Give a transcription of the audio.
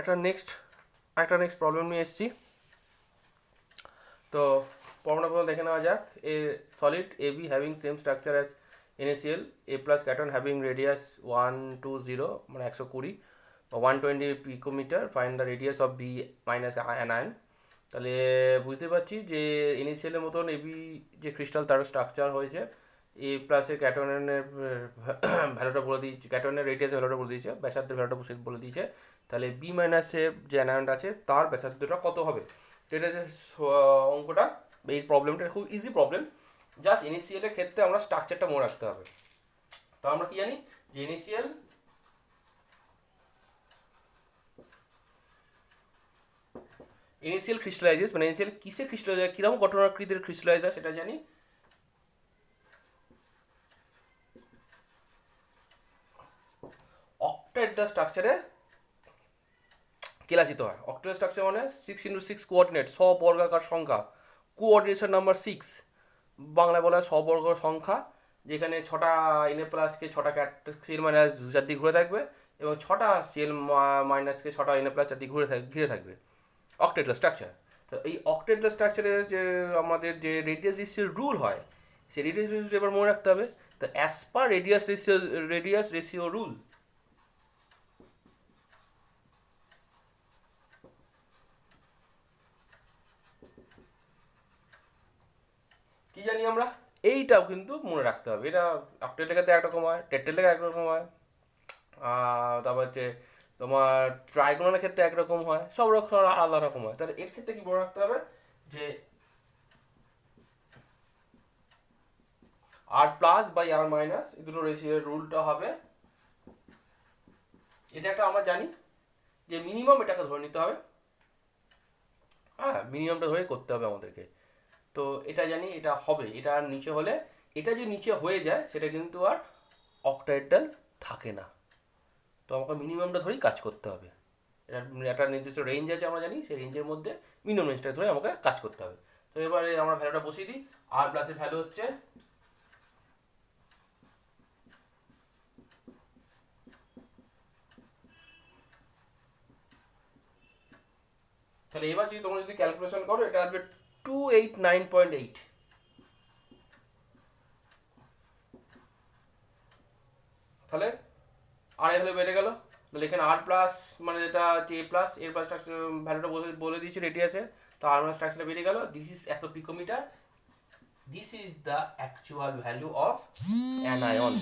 একটা next problem নিয়ে এসেছি। তো প্রবলেমটা দেখে নেওয়া যাক। A solid A B having same structure as NaCl, A plus cation having radius 120 মানে 120 120 picometer, find the radius of B minus anion. তাহলে বুঝতে পারছি যে NaCl এর মতন এবি যে ক্রিস্টাল তার স্ট্রাকচার হয়েছে, এ প্লাসের ক্যাটনের ভ্যালুটা বলে দিয়েছে, ক্যাটনের রেডিয়াসের ভ্যালুটা বলে দিয়েছে, ব্যাসার্ধের ভ্যালুটা বলে দিয়েছে। তাহলে বি মাইনাসে যে অ্যানায়নটা আছে তার ব্যাসার্ধটা কত হবে, এটা যে অঙ্কটা, এই প্রবলেমটা খুব ইজি প্রবলেম। জাস্ট NaCl এর ক্ষেত্রে আমরা স্ট্রাকচারটা মনে রাখতে হবে। তো আমরা কি জানি যে NaCl ক্রিস্টালাইজেস, মানে NaCl কিসে ক্রিস্টালাইজ হয়, কিরকম গঠনাকৃতির ক্রিস্টালাইজ হয় সেটা জানি। অক্টাহেড্রাল স্ট্রাকচারে কেলাচিত হয়। অক্টাহেড্রাল স্ট্রাকচার মানে 6x6 কোঅর্ডিনেট, স্ববর্গাকার সংখ্যা, কোঅর্ডিনেশন নাম্বার 6, বাংলায় বলা হয় স্ববর্গ সংখ্যা, যেখানে 6টা Na প্লাসকে 6টা Cl মাইনাস চারদিকে ঘুরে থাকবে এবং 6টা Cl মাইনাসকে 6টা Na প্লাস চারদিকে ঘিরে থাকবে, অক্টাহেড্রাল স্ট্রাকচার। তো এই অক্টাহেড্রাল স্ট্রাকচারে যে আমাদের যে রেডিয়াস রেশিও রুল হয়, সেই রেডিয়াস রেশিও এবার মনে রাখতে হবে। তো as per radius ratio rule, কি জানি আমরা, এইটাও কিন্তু মনে রাখতে হবে। এটা অক্টেট লেখাতে একরকম হয়, টেট্রেল লেখা একরকম হয়, তারপর হচ্ছে তোমার ট্রাইগোনালের ক্ষেত্রে একরকম হয়, সব রকম আলাদা রকম হয়। তাহলে এর ক্ষেত্রে কি মনে রাখতে হবে যে আর প্লাস বাই আর মাইনাস এই দুটো রেশিওর রুলটা হবে, এটা একটা আমরা জানি যে মিনিমাম এটাকে ধরে নিতে হবে। হ্যাঁ, মিনিমামটা ধরে করতে হবে আমাদেরকে। তো এটা জানি, এটা হবে, এটা আর নিচে হলে, এটা যে নিচে হয়ে যায় সেটা কিন্তু আর অক্টাহেড্রাল থাকে না। তো আমাকে মিনিমামটা ধরেই কাজ করতে হবে। একটা নির্দিষ্ট রেঞ্জ আছে আমরা জানি, সেই রেঞ্জের মধ্যে মিনিমাম রেঞ্জটা ধরে আমাকে কাজ করতে হবে। তো এবারে আমরা ভ্যালুটা বসিয়ে দিই। আর প্লাসের ভ্যালু হচ্ছে, তাহলে এবার যদি তোমরা যদি ক্যালকুলেশন করো, এটা আসবে 289.8। তাহলে আর এখানে বেড়ে গেল, তাহলে এখানে আর প্লাস মানে যেটা হচ্ছে এ প্লাস, এর প্লাস ভ্যালুটা বলে দিয়েছি রেডিয়াসের, তো আর প্লাস স্ট্রাকচারটা বেরিয়ে গেল, দিস ইজ এত picometre, this is the actual value of anion.